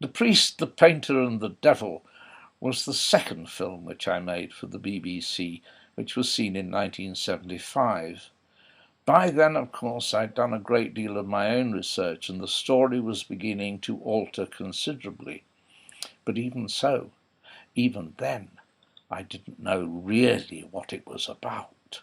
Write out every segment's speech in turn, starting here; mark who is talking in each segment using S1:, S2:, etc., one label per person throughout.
S1: The Priest, the Painter and the Devil was the second film which I made for the BBC, which was seen in 1975. By then, of course, I'd done a great deal of my own research and the story was beginning to alter considerably. But even so, even then, I didn't know really what it was about.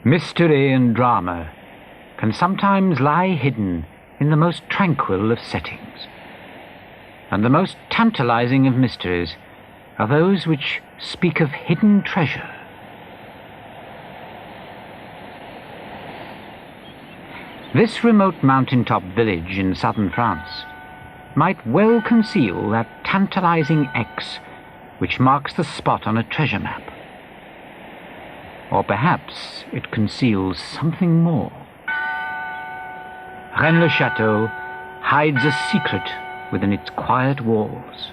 S2: Mystery and drama can sometimes lie hidden in the most tranquil of settings. And the most tantalizing of mysteries are those which speak of hidden treasure. This remote mountaintop village in southern France might well conceal that tantalizing X which marks the spot on a treasure map. Or perhaps it conceals something more. Rennes-le-Chateau hides a secret within its quiet walls.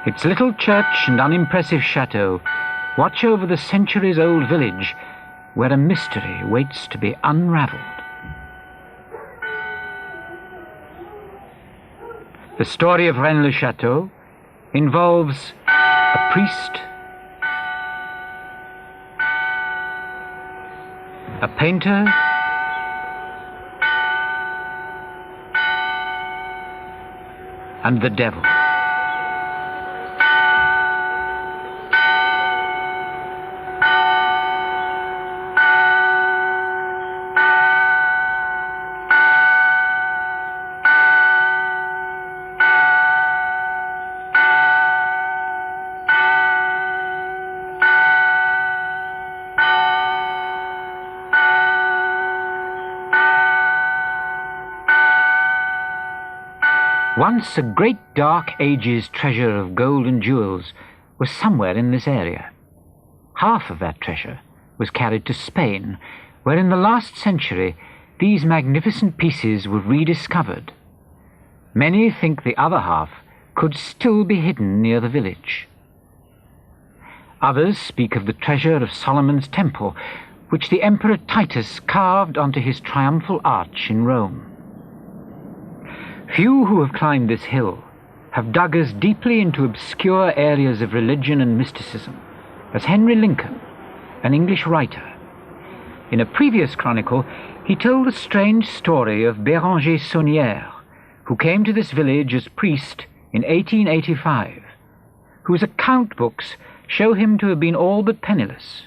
S2: Its little church and unimpressive chateau watch over the centuries-old village where a mystery waits to be unravelled. The story of Rennes-le-Chateau involves a priest, a painter, and the devil. Once a great dark ages treasure of gold and jewels was somewhere in this area. Half of that treasure was carried to Spain, where in the last century these magnificent pieces were rediscovered. Many think the other half could still be hidden near the village. Others speak of the treasure of Solomon's temple, which the Emperor Titus carved onto his triumphal arch in Rome. Few who have climbed this hill have dug as deeply into obscure areas of religion and mysticism as Henry Lincoln, an English writer. In a previous chronicle, he told the strange story of Béranger Saunière, who came to this village as priest in 1885, whose account books show him to have been all but penniless.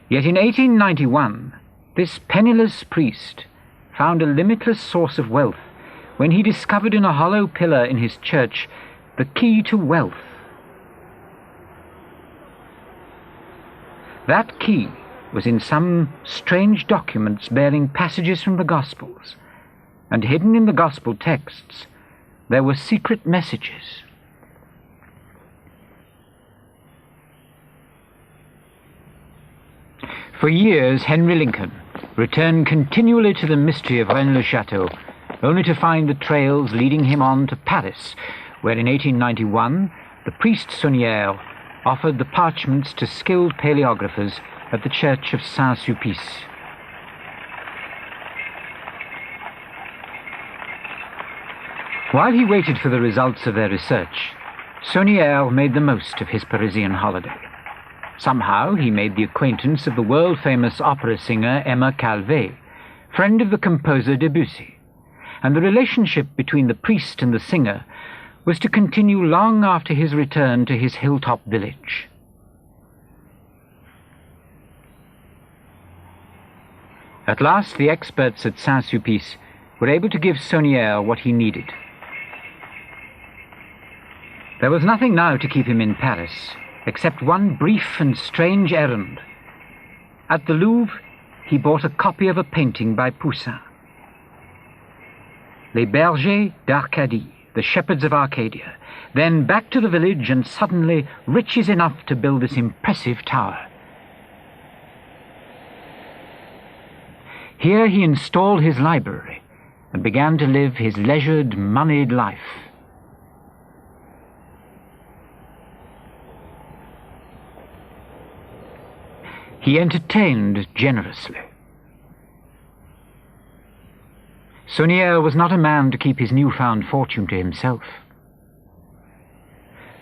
S2: Yet in 1891, this penniless priest found a limitless source of wealth when he discovered in a hollow pillar in his church the key to wealth. That key was in some strange documents bearing passages from the Gospels, and hidden in the Gospel texts there were secret messages. For years, Henry Lincoln returned continually to the mystery of Rennes-le-Chateau, only to find the trails leading him on to Paris, where in 1891 the priest Saunière offered the parchments to skilled paleographers at the church of Saint-Sulpice. While he waited for the results of their research, Saunière made the most of his Parisian holiday. Somehow he made the acquaintance of the world-famous opera singer Emma Calvé, friend of the composer Debussy, and the relationship between the priest and the singer was to continue long after his return to his hilltop village. At last the experts at Saint-Sulpice were able to give Saunière what he needed. There was nothing now to keep him in Paris, except one brief and strange errand. At the Louvre, he bought a copy of a painting by Poussin. Les bergers d'Arcadie, the shepherds of Arcadia, then back to the village and suddenly riches enough to build this impressive tower. Here he installed his library and began to live his leisured, moneyed life. He entertained generously. Saunière was not a man to keep his newfound fortune to himself.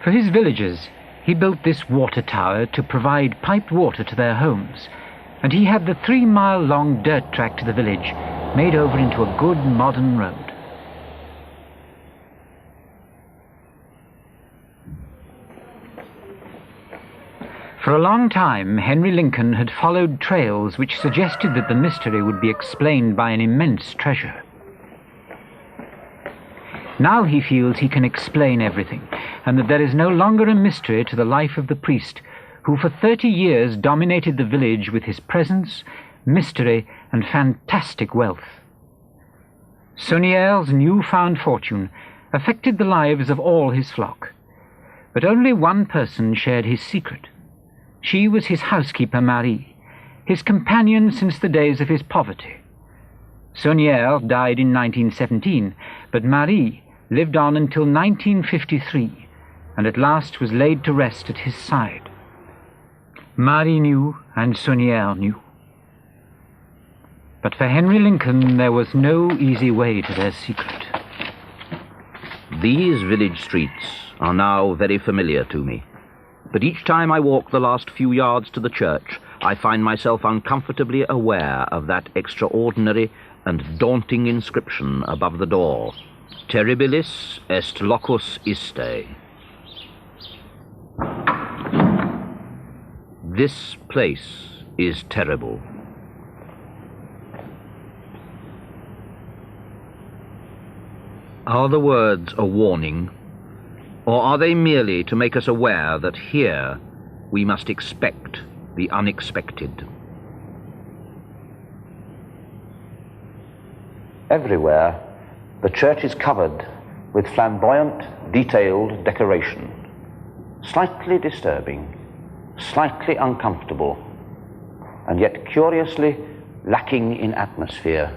S2: For his villagers, he built this water tower to provide piped water to their homes, and he had the 3-mile-long dirt track to the village made over into a good modern road. For a long time, Henry Lincoln had followed trails which suggested that the mystery would be explained by an immense treasure. Now he feels he can explain everything, and that there is no longer a mystery to the life of the priest who for 30 years dominated the village with his presence, mystery, and fantastic wealth. Saunière's newfound fortune affected the lives of all his flock, but only one person shared his secret. She was his housekeeper Marie, his companion since the days of his poverty. Saunière died in 1917, but Marie lived on until 1953, and at last was laid to rest at his side. Marie knew, and Saunière knew. But for Henry Lincoln there was no easy way to their secret.
S3: These village streets are now very familiar to me. But each time I walk the last few yards to the church, I find myself uncomfortably aware of that extraordinary and daunting inscription above the door, Terribilis est locus iste. This place is terrible. Are the words a warning? Or are they merely to make us aware that here we must expect the unexpected?
S4: Everywhere, the church is covered with flamboyant, detailed decoration, slightly disturbing, slightly uncomfortable, and yet curiously lacking in atmosphere.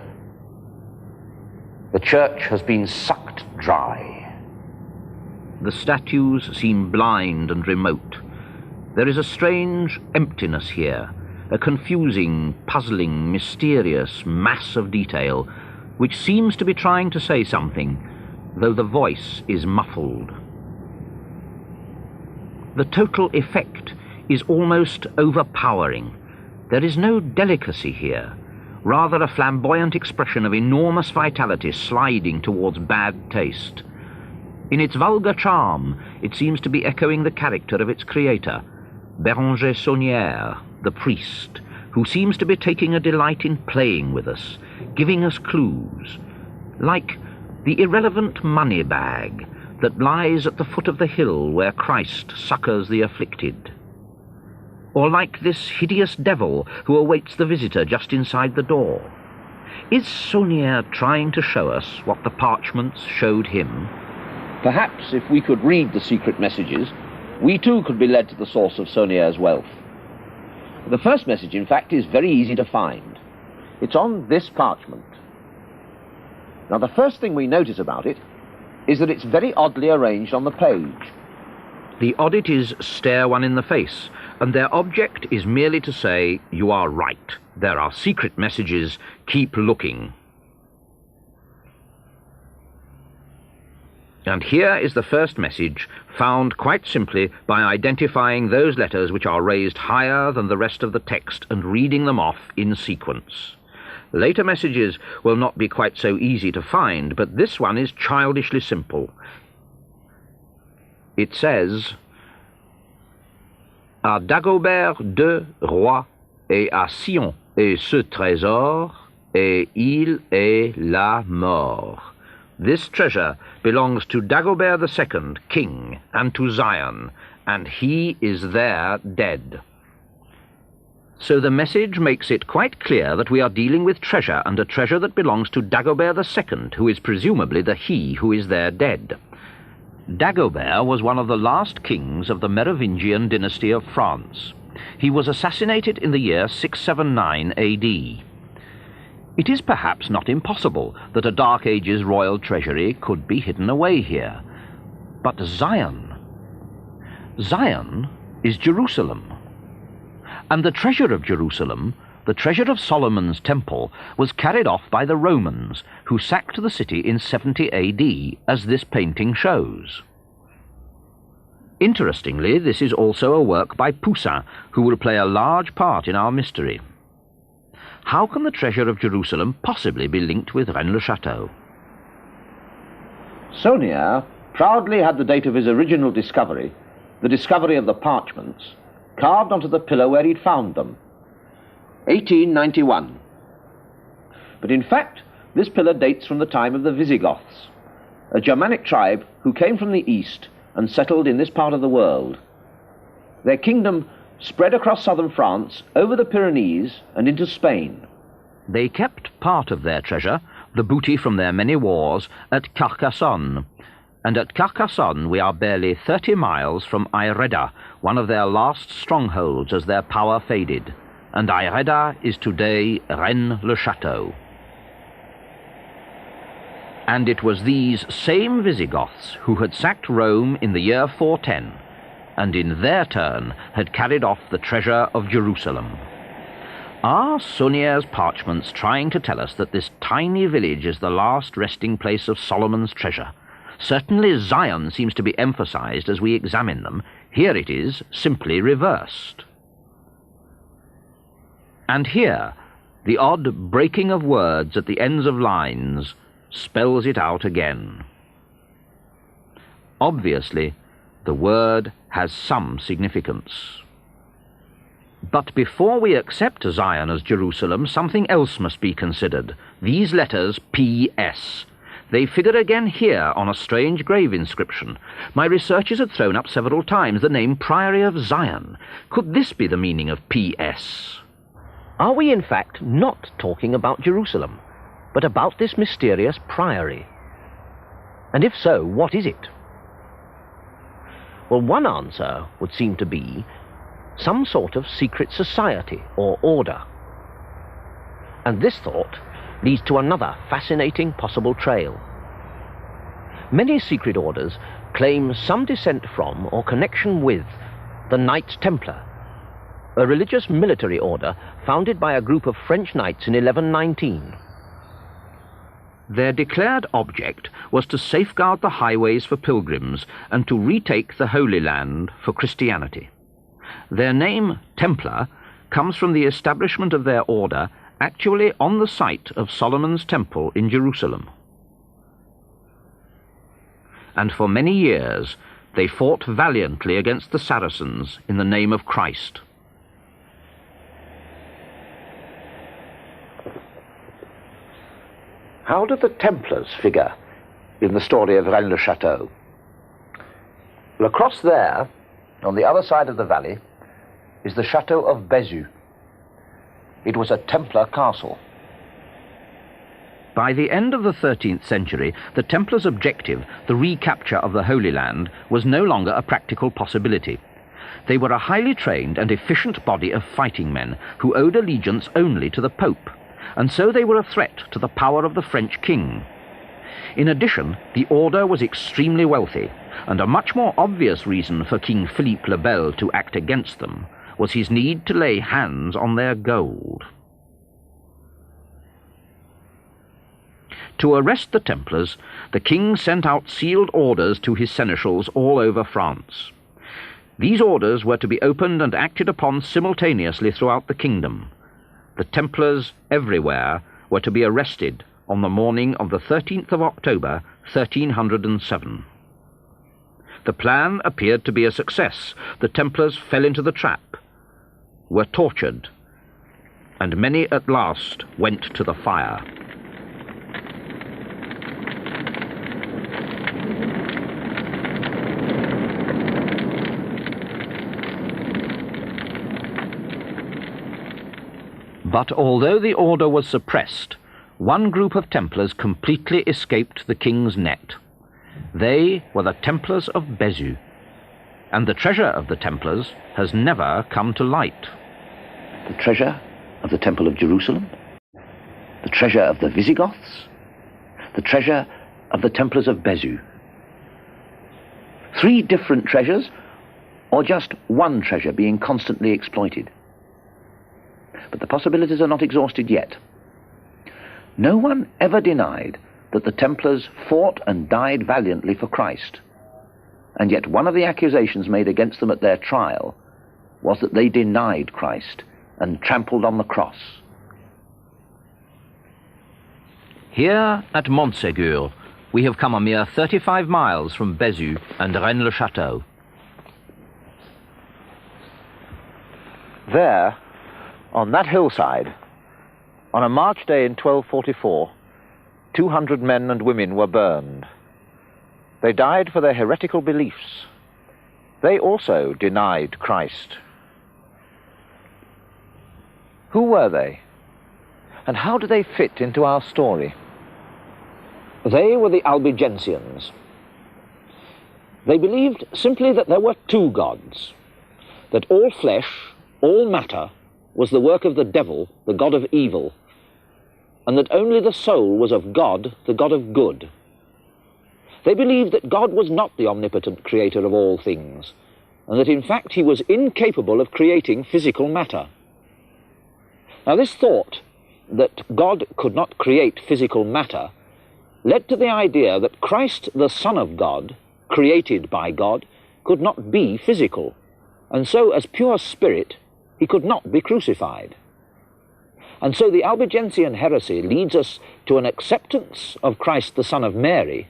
S4: The church has been sucked dry.
S3: The statues seem blind and remote. There is a strange emptiness here, a confusing, puzzling, mysterious mass of detail, which seems to be trying to say something, though the voice is muffled. The total effect is almost overpowering. There is no delicacy here, rather a flamboyant expression of enormous vitality sliding towards bad taste. In its vulgar charm, it seems to be echoing the character of its creator, Béranger Saunière, the priest, who seems to be taking a delight in playing with us, giving us clues, like the irrelevant money bag that lies at the foot of the hill where Christ succours the afflicted, or like this hideous devil who awaits the visitor just inside the door. Is Saunière trying to show us what the parchments showed him?
S5: Perhaps if we could read the secret messages, we too could be led to the source of Saunière's wealth. The first message, in fact, is very easy to find. It's on this parchment. Now, the first thing we notice about it is that it's very oddly arranged on the page.
S3: The oddities stare one in the face, and their object is merely to say, you are right, there are secret messages, keep looking. And here is the first message, found quite simply by identifying those letters which are raised higher than the rest of the text and reading them off in sequence. Later messages will not be quite so easy to find, but this one is childishly simple. It says, à Dagobert deux rois et à Sion et ce trésor, et il est la mort. This treasure belongs to Dagobert II, king, and to Zion, and he is there dead. So the message makes it quite clear that we are dealing with treasure, and a treasure that belongs to Dagobert II, who is presumably the he who is there dead. Dagobert was one of the last kings of the Merovingian dynasty of France. He was assassinated in the year 679 AD. It is perhaps not impossible that a Dark Ages royal treasury could be hidden away here. But Zion is Jerusalem. And the treasure of Jerusalem, the treasure of Solomon's temple, was carried off by the Romans, who sacked the city in 70 AD, as this painting shows. Interestingly, this is also a work by Poussin, who will play a large part in our mystery. How can the treasure of Jerusalem possibly be linked with Rennes-le-Chateau?
S5: Saunière proudly had the date of his original discovery, the discovery of the parchments, carved onto the pillar where he'd found them, 1891. But in fact, this pillar dates from the time of the Visigoths, a Germanic tribe who came from the east and settled in this part of the world. Their kingdom spread across southern France, over the Pyrenees and into Spain.
S3: They kept part of their treasure, the booty from their many wars, at Carcassonne. And at Carcassonne we are barely 30 miles from Ayreda, one of their last strongholds as their power faded. And Ayreda is today Rennes-le-Chateau. And it was these same Visigoths who had sacked Rome in the year 410, and in their turn had carried off the treasure of Jerusalem. Are Saunière's parchments trying to tell us that this tiny village is the last resting place of Solomon's treasure? Certainly Zion seems to be emphasized as we examine them. Here it is simply reversed. And here, the odd breaking of words at the ends of lines spells it out again. Obviously, the word has some significance. But before we accept Zion as Jerusalem, something else must be considered. These letters P.S. They figure again here on a strange grave inscription. My researchers had thrown up several times the name Priory of Zion. Could this be the meaning of P.S.?
S5: Are we in fact not talking about Jerusalem, but about this mysterious priory? And if so, what is it? Well, one answer would seem to be some sort of secret society or order. And this thought leads to another fascinating possible trail. Many secret orders claim some descent from or connection with the Knights Templar, a religious military order founded by a group of French knights in 1119.
S3: Their declared object was to safeguard the highways for pilgrims and to retake the Holy Land for Christianity. Their name, Templar, comes from the establishment of their order actually on the site of Solomon's Temple in Jerusalem. And for many years they fought valiantly against the Saracens in the name of Christ.
S5: How do the Templars figure in the story of Rennes-le-Chateau? Well, across there, on the other side of the valley, is the Chateau of Bézu. It was a Templar castle.
S3: By the end of the 13th century, the Templars' objective, the recapture of the Holy Land, was no longer a practical possibility. They were a highly trained and efficient body of fighting men who owed allegiance only to the Pope, and so they were a threat to the power of the French king. In addition, the order was extremely wealthy, and a much more obvious reason for King Philippe le Bel to act against them was his need to lay hands on their gold. To arrest the Templars, the king sent out sealed orders to his seneschals all over France. These orders were to be opened and acted upon simultaneously throughout the kingdom. The Templars everywhere were to be arrested on the morning of the 13th of October, 1307. The plan appeared to be a success. The Templars fell into the trap, were tortured, and many at last went to the fire. But although the order was suppressed, one group of Templars completely escaped the king's net. They were the Templars of Bézieux, and the treasure of the Templars has never come to light.
S5: The treasure of the Temple of Jerusalem? The treasure of the Visigoths? The treasure of the Templars of Bézieux? 3 different treasures, or just one treasure being constantly exploited? But the possibilities are not exhausted yet. No one ever denied that the Templars fought and died valiantly for Christ, and yet one of the accusations made against them at their trial was that they denied Christ and trampled on the cross.
S3: Here at Montségur, we have come a mere 35 miles from Bézieux and Rennes-le-Chateau.
S5: There, on that hillside, on a March day in 1244, 200 men and women were burned. They died for their heretical beliefs. They also denied Christ. Who were they? And how do they fit into our story?
S3: They were the Albigensians. They believed simply that there were 2 gods, that all flesh, all matter, was the work of the devil, the god of evil, and that only the soul was of God, the God of good. They believed that God was not the omnipotent creator of all things, and that in fact he was incapable of creating physical matter. Now this thought that God could not create physical matter led to the idea that Christ, the Son of God, created by God, could not be physical, and so as pure spirit he could not be crucified. And so the Albigensian heresy leads us to an acceptance of Christ the Son of Mary,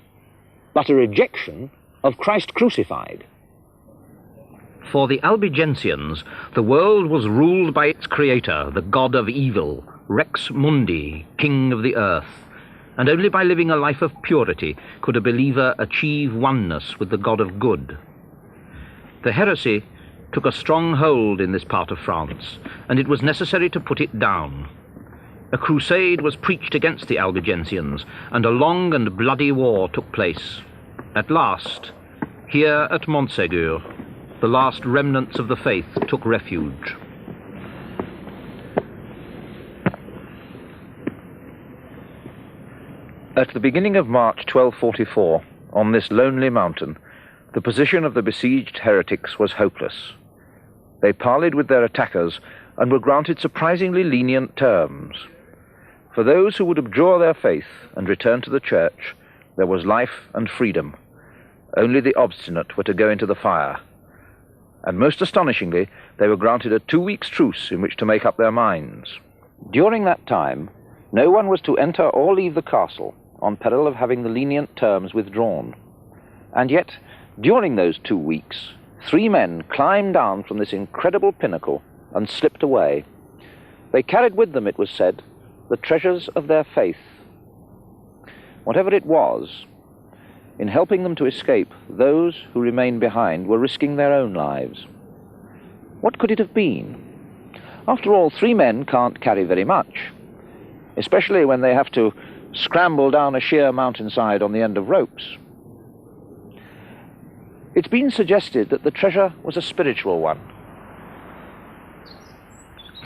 S3: but a rejection of Christ crucified.
S2: For the Albigensians, the world was ruled by its creator, the god of evil, Rex Mundi, king of the earth, and only by living a life of purity could a believer achieve oneness with the God of good. The heresy took a strong hold in this part of France, and it was necessary to put it down. A crusade was preached against the Albigensians, and a long and bloody war took place. At last, here at Montségur, the last remnants of the faith took refuge.
S5: At the beginning of March 1244, on this lonely mountain, the position of the besieged heretics was hopeless. They parleyed with their attackers and were granted surprisingly lenient terms. For those who would abjure their faith and return to the church, there was life and freedom. Only the obstinate were to go into the fire. And most astonishingly, they were granted a 2 weeks' truce in which to make up their minds. During that time, no one was to enter or leave the castle on peril of having the lenient terms withdrawn. And yet, during those 2 weeks, 3 men climbed down from this incredible pinnacle and slipped away. They carried with them, it was said, the treasures of their faith. Whatever it was, in helping them to escape, those who remained behind were risking their own lives. What could it have been? After all, 3 men can't carry very much, especially when they have to scramble down a sheer mountainside on the end of ropes. It's been suggested that the treasure was a spiritual one.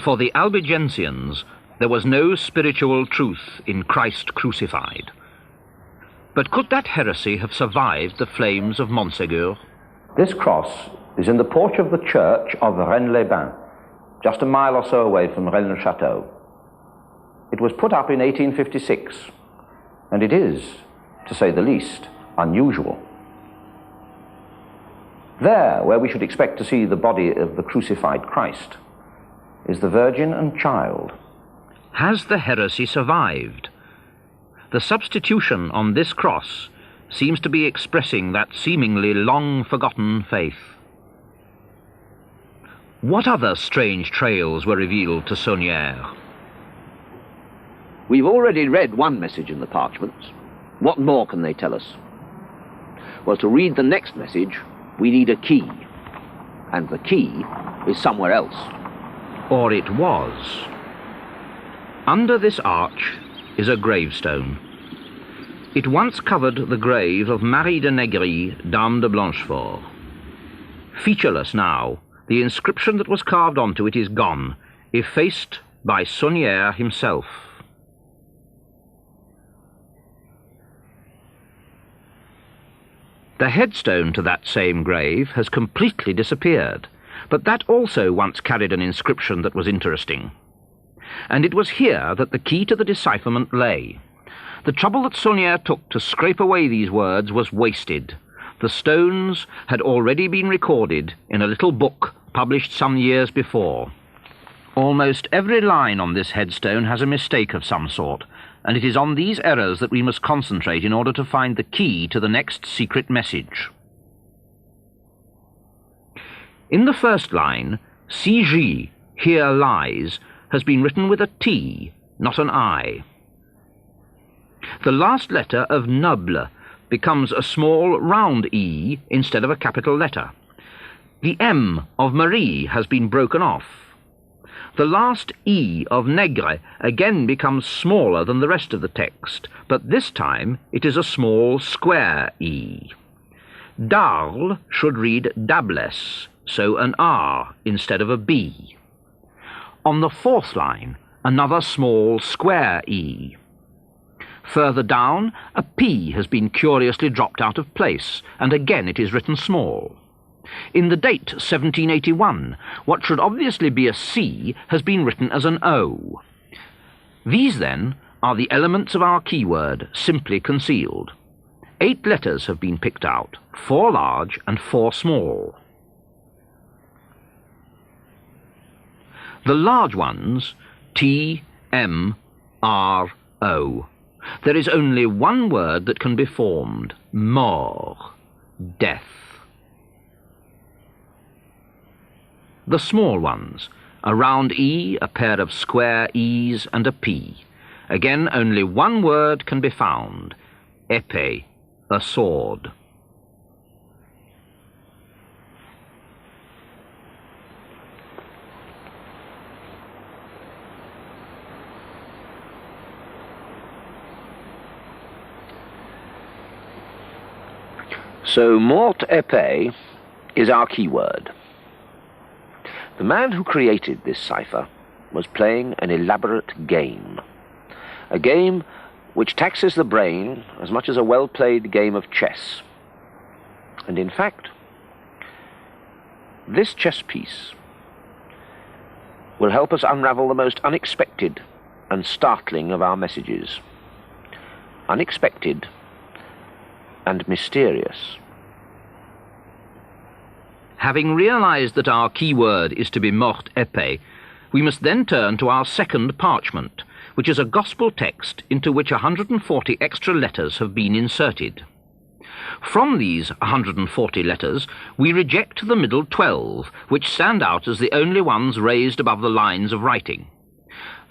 S2: For the Albigensians, there was no spiritual truth in Christ crucified. But could that heresy have survived the flames of Montségur?
S4: This cross is in the porch of the church of Rennes-les-Bains, just a mile or so away from Rennes-le-Chateau. It was put up in 1856, and it is, to say the least, unusual. There, where we should expect to see the body of the crucified Christ, is the Virgin and Child.
S2: Has the heresy survived? The substitution on this cross seems to be expressing that seemingly long-forgotten faith. What other strange trails were revealed to Saunière?
S5: We've already read one message in the parchments. What more can they tell us? Well, to read the next message, we need a key. And the key is somewhere else.
S2: Or it was.
S3: Under this arch is a gravestone. It once covered the grave of Marie de Negri, Dame de Blanchefort. Featureless now, the inscription that was carved onto it is gone, effaced by Saunière himself. The headstone to that same grave has completely disappeared, but that also once carried an inscription that was interesting. And it was here that the key to the decipherment lay. The trouble that Saunière took to scrape away these words was wasted. The stones had already been recorded in a little book published some years before. Almost every line on this headstone has a mistake of some sort, and it is on these errors that we must concentrate in order to find the key to the next secret message. In the first line, CG, here lies, has been written with a T, not an I. The last letter of noble becomes a small round E instead of a capital letter. The M of Marie has been broken off. The last E of Negre again becomes smaller than the rest of the text, but this time it is a small square E. Darle should read dables, so an R instead of a B. On the fourth line, another small square E. Further down, a P has been curiously dropped out of place, and again it is written small. In the date 1781, what should obviously be a C has been written as an O. These, then, are the elements of our keyword, simply concealed. 8 letters have been picked out, 4 large and 4 small. The large ones, T, M, R, O. There is only one word that can be formed, mort, death. The small ones, a round E, a pair of square E's and a P. Again, only one word can be found, épée, a sword.
S5: So mort épée is our keyword. The man who created this cipher was playing an elaborate game. A game which taxes the brain as much as a well-played game of chess. And in fact, this chess piece will help us unravel the most unexpected and startling of our messages. Unexpected and mysterious.
S3: Having realized that our keyword is to be mort épée, we must then turn to our second parchment, which is a gospel text into which 140 extra letters have been inserted. From these 140 letters, we reject the middle 12, which stand out as the only ones raised above the lines of writing.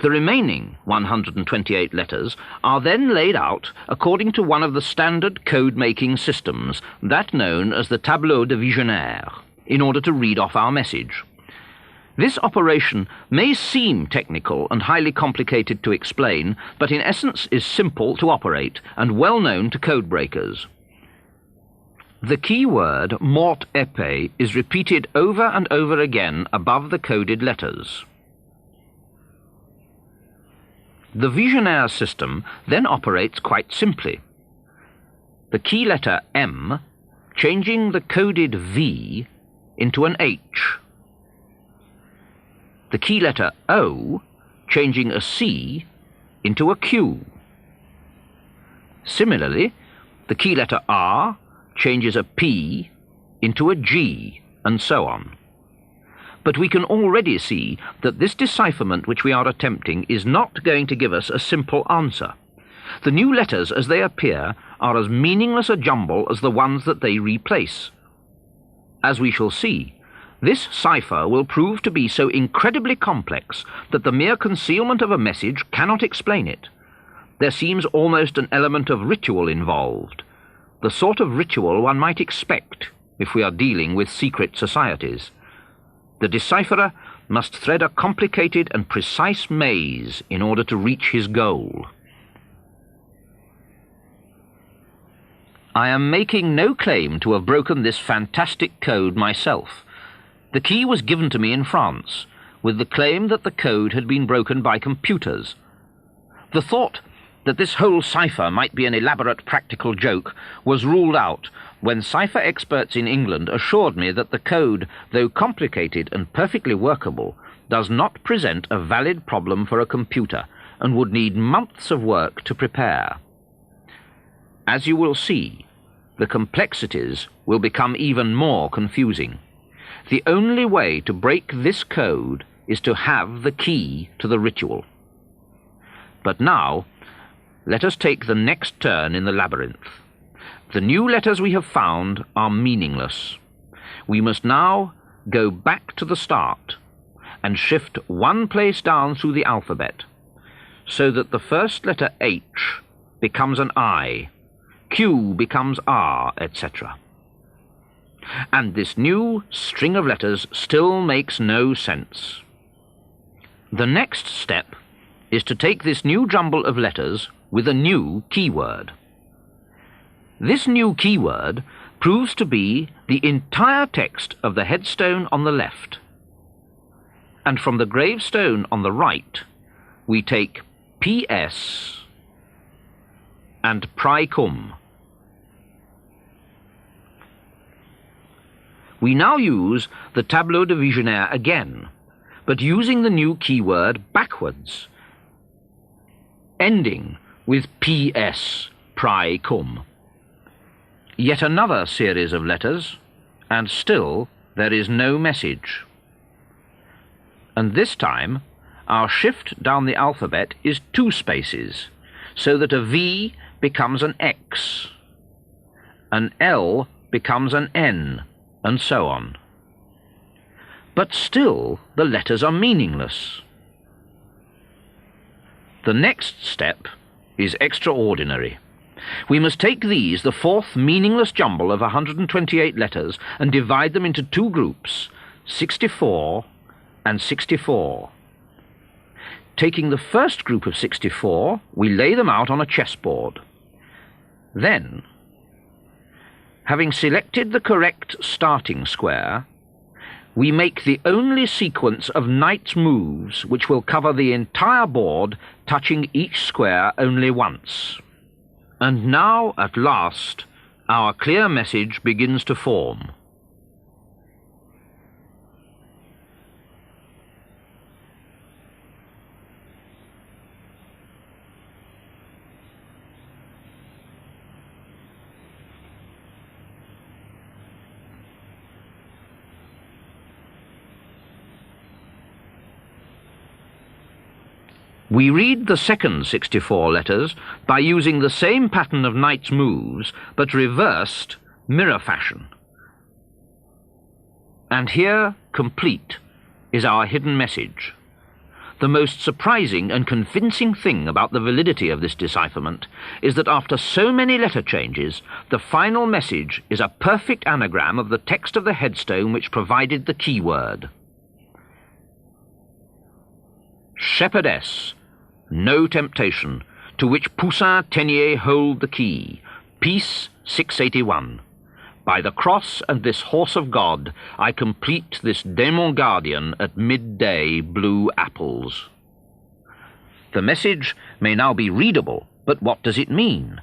S3: The remaining 128 letters are then laid out according to one of the standard code-making systems, that known as the tableau de visionnaire, in order to read off our message. This operation may seem technical and highly complicated to explain, but in essence is simple to operate and well known to code breakers. The key word mort épée is repeated over and over again above the coded letters. The visionnaire system then operates quite simply. The key letter M changing the coded V into an H. The key letter O changing a C into a Q. Similarly, the key letter R changes a P into a G, and so on. But we can already see that this decipherment which we are attempting is not going to give us a simple answer. The new letters as they appear are as meaningless a jumble as the ones that they replace. As we shall see, this cipher will prove to be so incredibly complex that the mere concealment of a message cannot explain it. There seems almost an element of ritual involved, the sort of ritual one might expect if we are dealing with secret societies. The decipherer must thread a complicated and precise maze in order to reach his goal. I am making no claim to have broken this fantastic code myself. The key was given to me in France, with the claim that the code had been broken by computers. The thought that this whole cipher might be an elaborate practical joke was ruled out when cipher experts in England assured me that the code, though complicated and perfectly workable, does not present a valid problem for a computer and would need months of work to prepare. As you will see, the complexities will become even more confusing. The only way to break this code is to have the key to the ritual. But now, let us take the next turn in the labyrinth. The new letters we have found are meaningless. We must now go back to the start and shift one place down through the alphabet, so that the first letter H becomes an I, Q becomes R, etc. And this new string of letters still makes no sense. The next step is to take this new jumble of letters with a new keyword. This new keyword proves to be the entire text of the headstone on the left. And from the gravestone on the right, we take PS and Praecum. We now use the tableau de visionnaire again, but using the new keyword backwards, ending with PS, Praecum. Yet another series of letters, and still there is no message. And this time, our shift down the alphabet is 2 spaces, so that a V becomes an X, an L becomes an N, and so on. But still, the letters are meaningless. The next step is extraordinary. We must take these, the fourth meaningless jumble of 128 letters, and divide them into 2 groups, 64 and 64. Taking the first group of 64, we lay them out on a chessboard. Then, having selected the correct starting square, we make the only sequence of knight's moves which will cover the entire board, touching each square only once. And now, at last, our clear message begins to form. We read the second 64 letters by using the same pattern of knight's moves, but reversed mirror fashion. And here, complete, is our hidden message. The most surprising and convincing thing about the validity of this decipherment is that after so many letter changes, the final message is a perfect anagram of the text of the headstone which provided the keyword. Shepherdess, no temptation, to which Poussin Teniers hold the key. Peace 681. By the cross and this horse of God, I complete this Démon Guardian at midday blue apples. The message may now be readable, but what does it mean?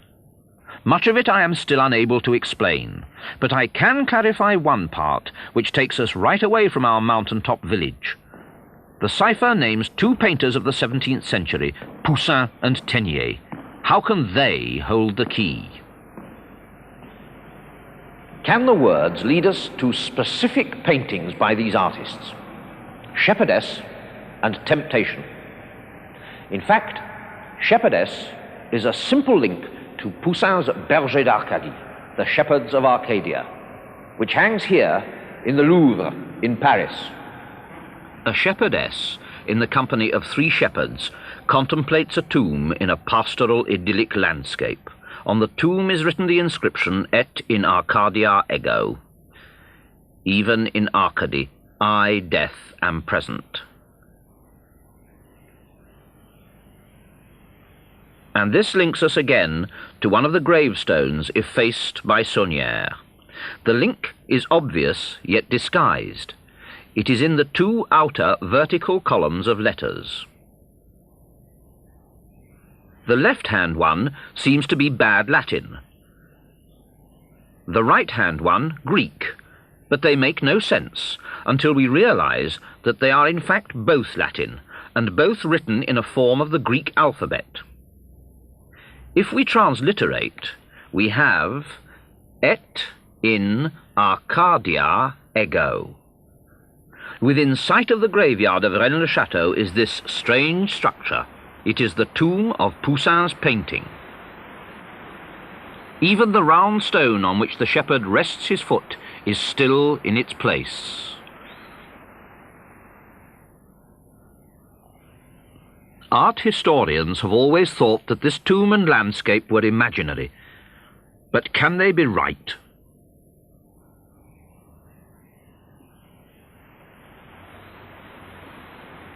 S3: Much of it I am still unable to explain, but I can clarify one part, which takes us right away from our mountaintop village. The cipher names 2 painters of the 17th century, Poussin and Teniers. How can they hold the key?
S5: Can the words lead us to specific paintings by these artists? Shepherdess and Temptation. In fact, Shepherdess is a simple link to Poussin's Bergers d'Arcadie, the Shepherds of Arcadia, which hangs here in the Louvre in Paris.
S3: A shepherdess, in the company of 3 shepherds, contemplates a tomb in a pastoral idyllic landscape. On the tomb is written the inscription, Et in Arcadia ego. Even in Arcady, I, death, am present. And this links us again to one of the gravestones effaced by Saunière. The link is obvious yet disguised. It is in the two outer vertical columns of letters. The left-hand one seems to be bad Latin. The right-hand one, Greek, but they make no sense until we realize that they are in fact both Latin, and both written in a form of the Greek alphabet. If we transliterate, we have et in Arcadia ego. Within sight of the graveyard of Rennes-le-Chateau is this strange structure. It is the tomb of Poussin's painting. Even the round stone on which the shepherd rests his foot is still in its place. Art historians have always thought that this tomb and landscape were imaginary. But can they be right?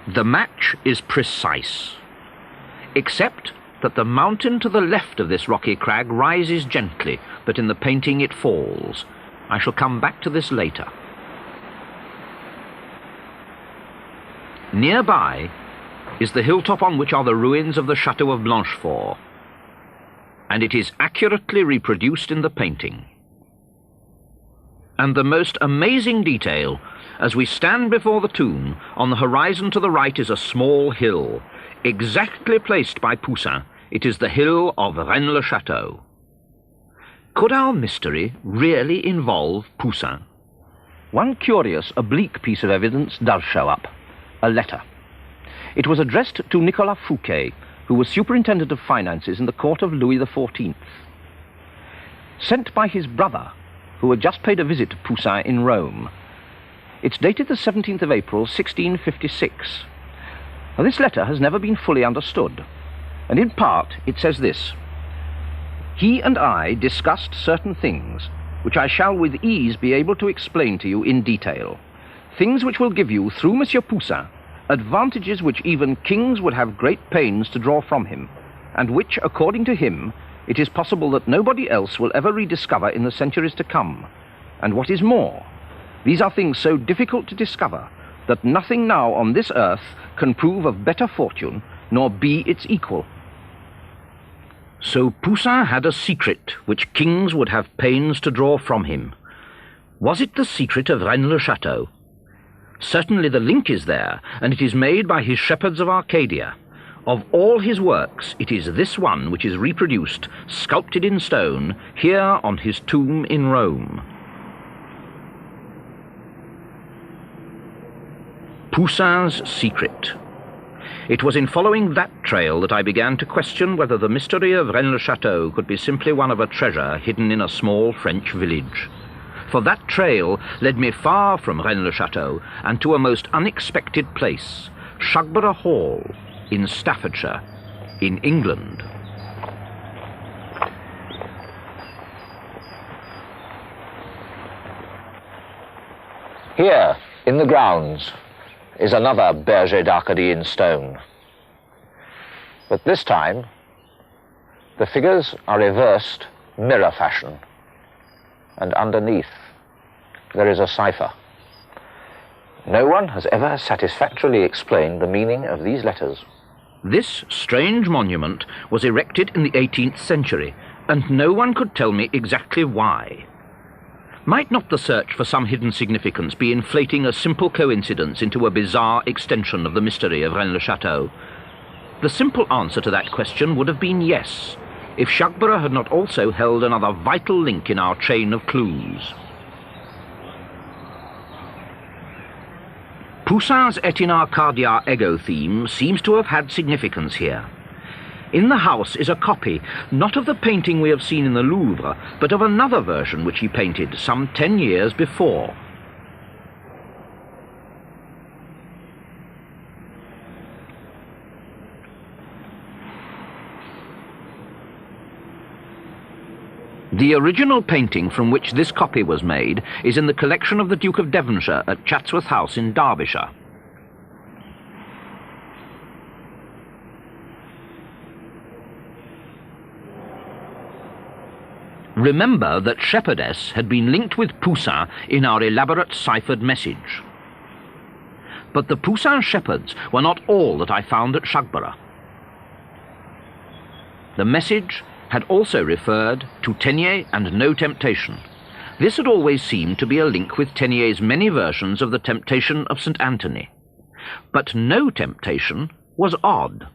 S3: The match is precise, except that the mountain to the left of this rocky crag rises gently, but in the painting it falls. I shall come back to this later. Nearby is the hilltop on which are the ruins of the Chateau of Blanchefort, and it is accurately reproduced in the painting. And the most amazing detail, as we stand before the tomb, on the horizon to the right is a small hill, exactly placed by Poussin. It is the hill of Rennes-le-Chateau. Could our mystery really involve Poussin?
S5: One curious, oblique piece of evidence does show up. A letter. It was addressed to Nicolas Fouquet, who was superintendent of finances in the court of Louis XIV. Sent by his brother, who had just paid a visit to Poussin in Rome. It's dated the 17th of April, 1656. Now, this letter has never been fully understood, and in part it says this: "He and I discussed certain things, which I shall with ease be able to explain to you in detail. Things which will give you, through Monsieur Poussin, advantages which even kings would have great pains to draw from him, and which, according to him, it is possible that nobody else will ever rediscover in the centuries to come. And what is more, these are things so difficult to discover that nothing now on this earth can prove of better fortune, nor be its equal."
S3: So Poussin had a secret which kings would have pains to draw from him. Was it the secret of Rennes-le-Chateau? Certainly the link is there, and it is made by his shepherds of Arcadia. Of all his works, it is this one which is reproduced, sculpted in stone, here on his tomb in Rome. Poussin's secret. It was in following that trail that I began to question whether the mystery of Rennes-le-Chateau could be simply one of a treasure hidden in a small French village. For that trail led me far from Rennes-le-Chateau and to a most unexpected place, Shugborough Hall, in Staffordshire, in England.
S4: Here, in the grounds, is another Berger d'Arcadie in stone. But this time, the figures are reversed mirror fashion, and underneath there is a cipher. No one has ever satisfactorily explained the meaning of these letters.
S3: This strange monument was erected in the 18th century, and no one could tell me exactly why. Might not the search for some hidden significance be inflating a simple coincidence into a bizarre extension of the mystery of Rennes-le-Chateau? The simple answer to that question would have been yes, if Shugborough had not also held another vital link in our chain of clues. Poussin's Et in Arcadia ego theme seems to have had significance here. In the house is a copy, not of the painting we have seen in the Louvre, but of another version which he painted some 10 years before. The original painting from which this copy was made is in the collection of the Duke of Devonshire at Chatsworth House in Derbyshire. Remember that shepherdess had been linked with Poussin in our elaborate ciphered message. But the Poussin shepherds were not all that I found at Shugborough. The message had also referred to Teniers and No Temptation. This had always seemed to be a link with Tenier's many versions of the Temptation of St. Anthony. But No Temptation was odd.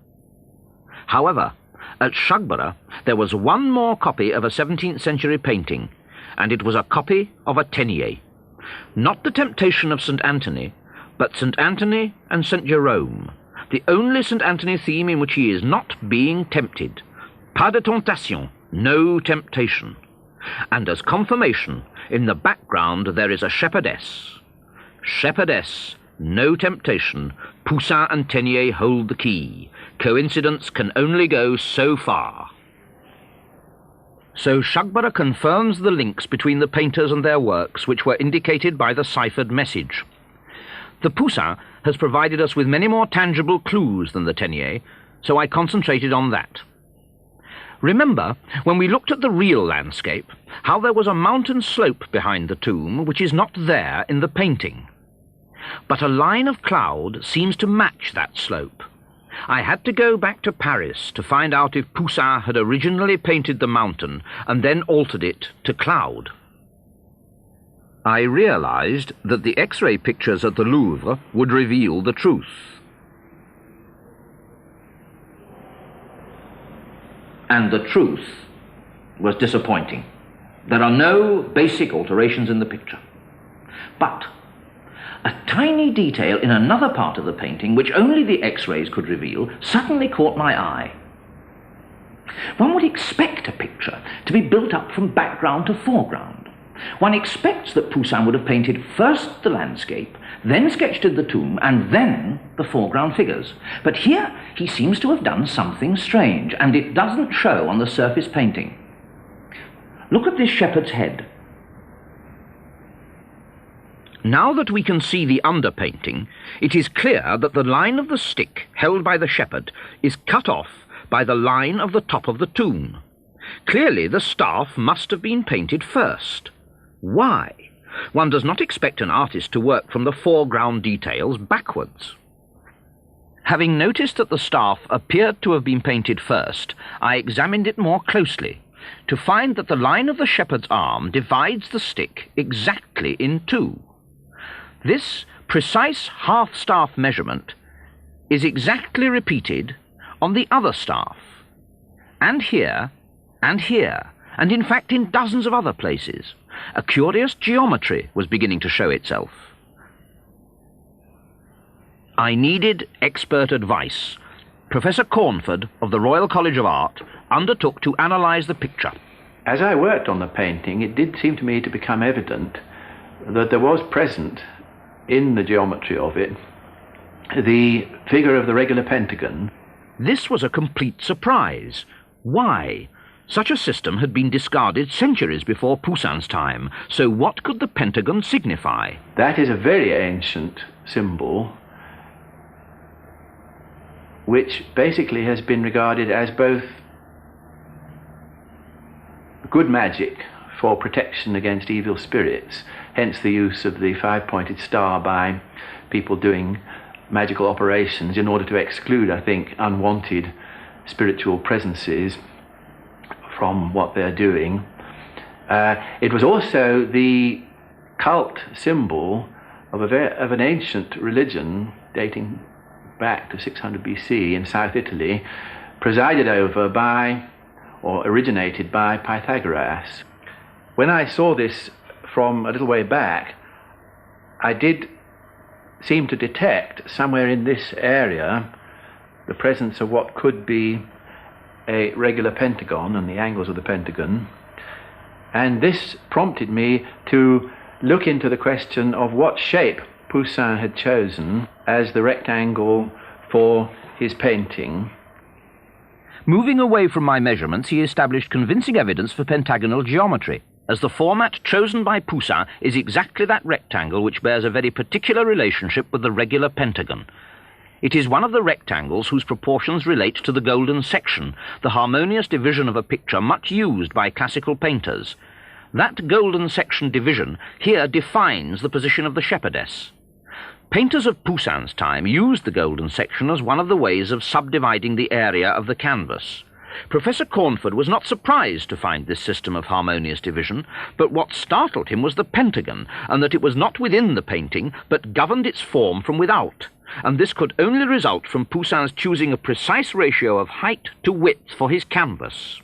S3: However, at Shugborough there was one more copy of a 17th century painting, and it was a copy of a Teniers. Not the Temptation of St. Anthony, but St. Anthony and St. Jerome, the only St. Anthony theme in which he is not being tempted. Pas de tentation, no temptation. And as confirmation, in the background there is a shepherdess. Shepherdess, no temptation. Poussin and Teniers hold the key. Coincidence can only go so far. So Shugborough confirms the links between the painters and their works which were indicated by the ciphered message. The Poussin has provided us with many more tangible clues than the Teniers, so I concentrated on that. Remember, when we looked at the real landscape, how there was a mountain slope behind the tomb which is not there in the painting. But a line of cloud seems to match that slope. I had to go back to Paris to find out if Poussin had originally painted the mountain and then altered it to cloud. I realized that the X-ray pictures at the Louvre would reveal the truth. And the truth was disappointing. There are no basic alterations in the picture. But a tiny detail in another part of the painting, which only the X-rays could reveal, suddenly caught my eye. One would expect a picture to be built up from background to foreground. One expects that Poussin would have painted first the landscape, then sketched in the tomb, and then the foreground figures. But here he seems to have done something strange, and it doesn't show on the surface painting. Look at this shepherd's head. Now that we can see the underpainting, it is clear that the line of the stick held by the shepherd is cut off by the line of the top of the tomb. Clearly the staff must have been painted first. Why? One does not expect an artist to work from the foreground details backwards. Having noticed that the staff appeared to have been painted first, I examined it more closely, to find that the line of the shepherd's arm divides the stick exactly in two. This precise half-staff measurement is exactly repeated on the other staff, and here, and here, and in fact in dozens of other places. A curious geometry was beginning to show itself. I needed expert advice. Professor Cornford of the Royal College of Art undertook to analyse the picture.
S6: As I worked on the painting, it did seem to me to become evident that there was present in the geometry of it the figure of the regular pentagon.
S3: This was a complete surprise. Why? Such a system had been discarded centuries before Poussin's time, so what could the pentagon signify?
S6: That is a very ancient symbol which basically has been regarded as both good magic for protection against evil spirits, hence the use of the five-pointed star by people doing magical operations in order to exclude, I think, unwanted spiritual presences from what they're doing. It was also the cult symbol of an ancient religion dating back to 600 BC in South Italy, presided over by, or originated by, Pythagoras. When I saw this from a little way back, I did seem to detect somewhere in this area the presence of what could be a regular pentagon and the angles of the pentagon, and this prompted me to look into the question of what shape Poussin had chosen as the rectangle for his painting.
S3: Moving away from my measurements, he established convincing evidence for pentagonal geometry, as the format chosen by Poussin is exactly that rectangle which bears a very particular relationship with the regular pentagon. It is one of the rectangles whose proportions relate to the golden section, the harmonious division of a picture much used by classical painters. That golden section division here defines the position of the shepherdess. Painters of Poussin's time used the golden section as one of the ways of subdividing the area of the canvas. Professor Cornford was not surprised to find this system of harmonious division, but what startled him was the pentagon, and that it was not within the painting, but governed its form from without. And this could only result from Poussin's choosing a precise ratio of height to width for his canvas.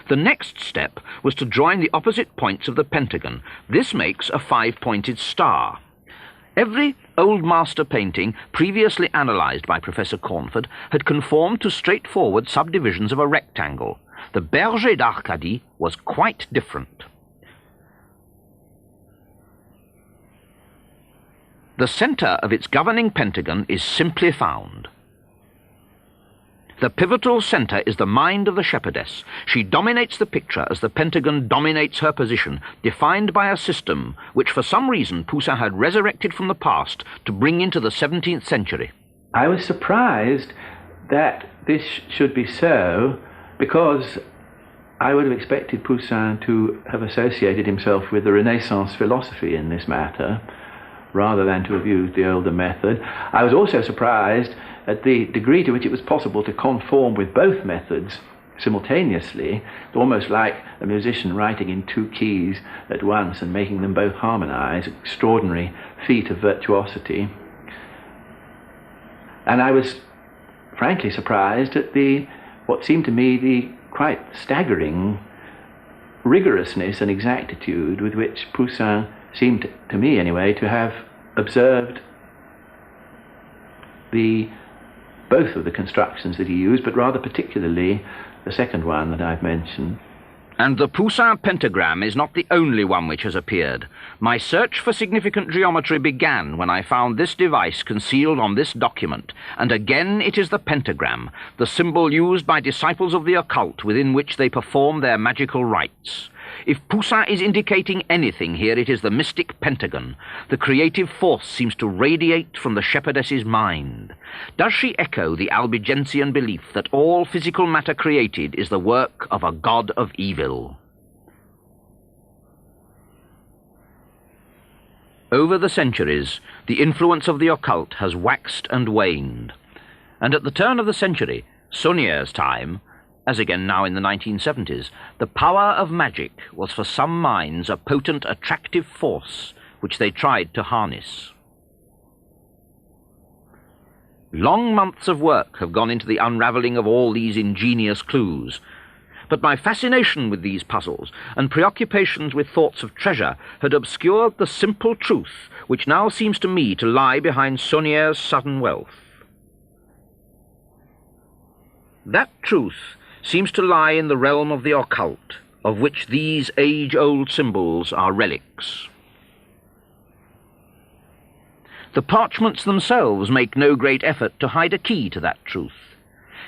S3: The next step was to join the opposite points of the pentagon. This makes a 5-pointed star. Every Old Master painting previously analysed by Professor Cornford had conformed to straightforward subdivisions of a rectangle. The Berger d'Arcadie was quite different. The centre of its governing pentagon is simply found. The pivotal centre is the mind of the shepherdess. She dominates the picture as the pentagon dominates her position, defined by a system which for some reason Poussin had resurrected from the past to bring into the 17th century.
S6: I was surprised that this should be so, because I would have expected Poussin to have associated himself with the Renaissance philosophy in this matter, rather than to have used the older method. I was also surprised at the degree to which it was possible to conform with both methods simultaneously, almost like a musician writing in 2 keys at once and making them both harmonize, extraordinary feat of virtuosity. And I was frankly surprised at what seemed to me the quite staggering rigorousness and exactitude with which Poussin seemed, to me anyway, to have observed both of the constructions that he used, but rather particularly the second one that I've mentioned.
S3: And the Poussin pentagram is not the only one which has appeared. My search for significant geometry began when I found this device concealed on this document, and again it is the pentagram, the symbol used by disciples of the occult within which they perform their magical rites. If Poussin is indicating anything here, it is the mystic pentagon. The creative force seems to radiate from the shepherdess's mind. Does she echo the Albigensian belief that all physical matter created is the work of a god of evil? Over the centuries, the influence of the occult has waxed and waned. And at the turn of the century, Saunier's time, as again now in the 1970s, the power of magic was for some minds a potent attractive force which they tried to harness. Long months of work have gone into the unravelling of all these ingenious clues, but my fascination with these puzzles and preoccupations with thoughts of treasure had obscured the simple truth which now seems to me to lie behind Saunier's sudden wealth. That truth seems to lie in the realm of the occult, of which these age-old symbols are relics. The parchments themselves make no great effort to hide a key to that truth.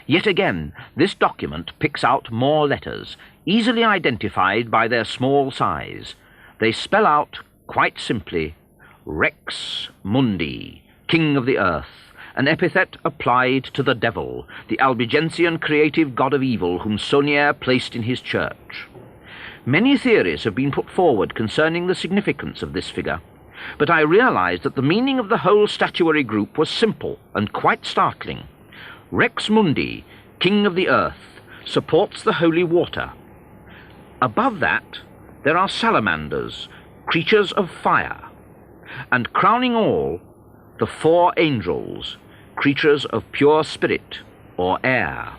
S3: Yet again, this document picks out more letters, easily identified by their small size. They spell out, quite simply, Rex Mundi, King of the Earth, an epithet applied to the devil, the Albigensian creative god of evil whom Saunier placed in his church. Many theories have been put forward concerning the significance of this figure, but I realized that the meaning of the whole statuary group was simple and quite startling. Rex Mundi, King of the Earth, supports the holy water. Above that, there are salamanders, creatures of fire, and crowning all, the 4 angels, creatures of pure spirit or air.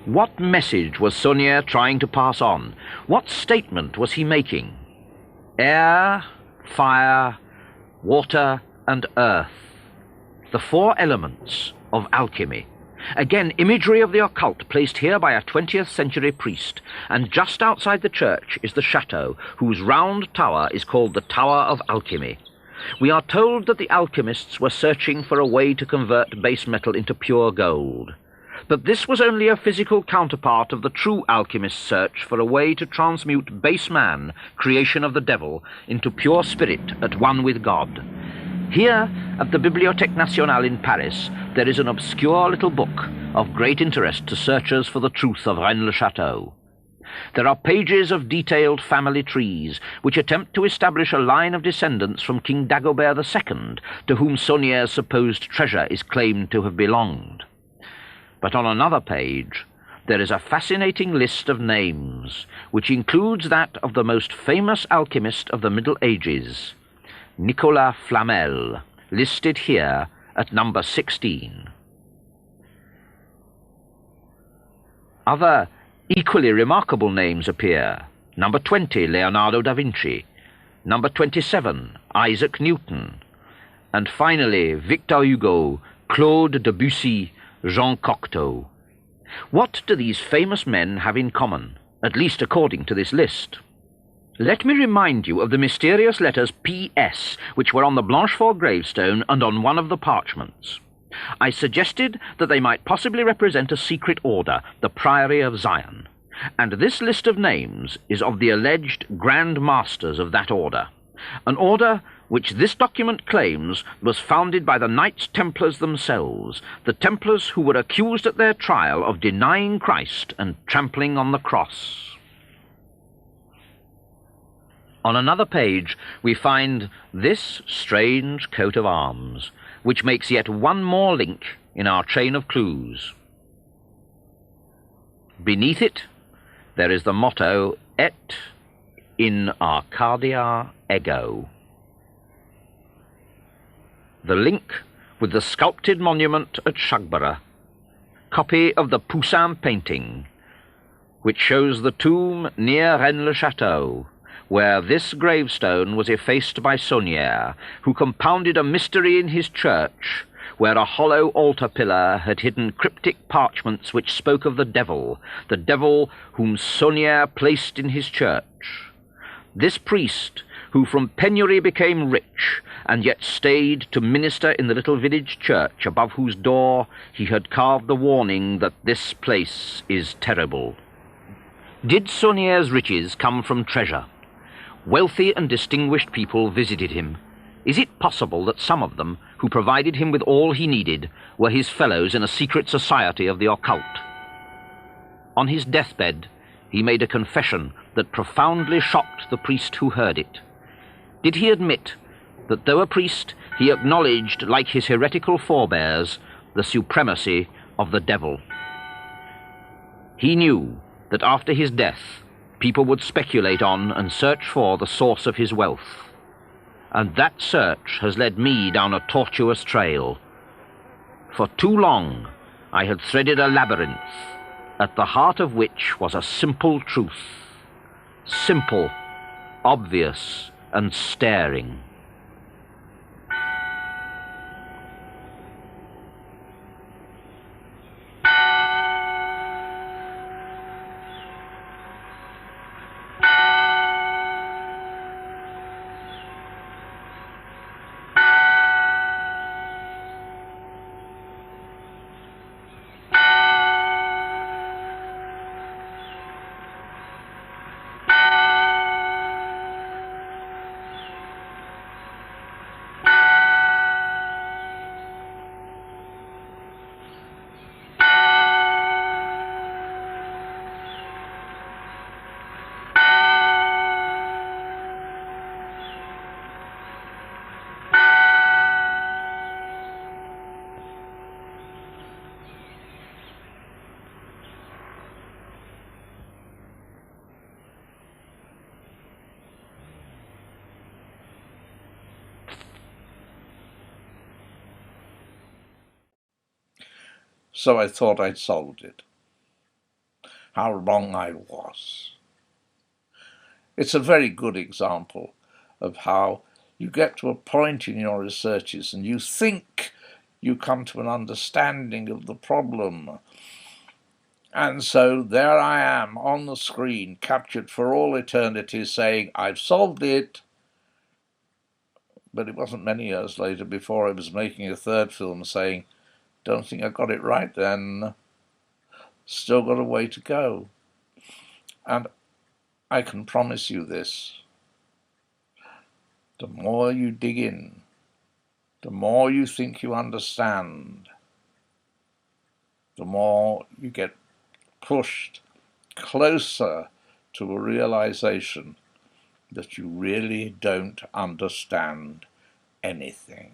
S3: What message was Saunier trying to pass on? What statement was he making? Air, fire, water, and earth. The 4 elements of alchemy. Again, imagery of the occult placed here by a 20th century priest, and just outside the church is the chateau, whose round tower is called the Tower of Alchemy. We are told that the alchemists were searching for a way to convert base metal into pure gold. But this was only a physical counterpart of the true alchemist's search for a way to transmute base man, creation of the devil, into pure spirit at one with God. Here, at the Bibliothèque Nationale in Paris, there is an obscure little book of great interest to searchers for the truth of Rennes-le-Chateau. There are pages of detailed family trees which attempt to establish a line of descendants from King Dagobert II, to whom Saunier's supposed treasure is claimed to have belonged. But on another page, there is a fascinating list of names, which includes that of the most famous alchemist of the Middle Ages, Nicolas Flamel, listed here at number 16. Other equally remarkable names appear. Number 20, Leonardo da Vinci. Number 27, Isaac Newton. And finally, Victor Hugo, Claude Debussy, Jean Cocteau. What do these famous men have in common, at least according to this list? Let me remind you of the mysterious letters P.S., which were on the Blanchefort gravestone and on one of the parchments. I suggested that they might possibly represent a secret order, the Priory of Zion, and this list of names is of the alleged Grand Masters of that order, an order which this document claims was founded by the Knights Templars themselves, the Templars who were accused at their trial of denying Christ and trampling on the cross. On another page we find this strange coat of arms, which makes yet one more link in our chain of clues. Beneath it there is the motto, Et in Arcadia Ego. The link with the sculpted monument at Shagbara, copy of the Poussin painting, which shows the tomb near Rennes-le-Chateau, where this gravestone was effaced by Saunier, who compounded a mystery in his church, where a hollow altar pillar had hidden cryptic parchments which spoke of the devil whom Saunier placed in his church. This priest, who from penury became rich, and yet stayed to minister in the little village church above whose door he had carved the warning that this place is terrible. Did Saunier's riches come from treasure? Wealthy and distinguished people visited him. Is it possible that some of them, who provided him with all he needed, were his fellows in a secret society of the occult? On his deathbed, he made a confession that profoundly shocked the priest who heard it. Did he admit that, though a priest, he acknowledged, like his heretical forebears, the supremacy of the devil? He knew that after his death, people would speculate on and search for the source of his wealth. And that search has led me down a tortuous trail. For too long, I had threaded a labyrinth, at the heart of which was a simple truth. Simple, obvious, and staring.
S1: So I thought I'd solved it. How wrong I was. It's a very good example of how you get to a point in your researches and you think you come to an understanding of the problem. And so there I am on the screen, captured for all eternity, saying, I've solved it. But it wasn't many years later before I was making a third film saying, don't think I got it right then. Still got a way to go. And I can promise you this. The more you dig in, the more you think you understand, the more you get pushed closer to a realization that you really don't understand anything.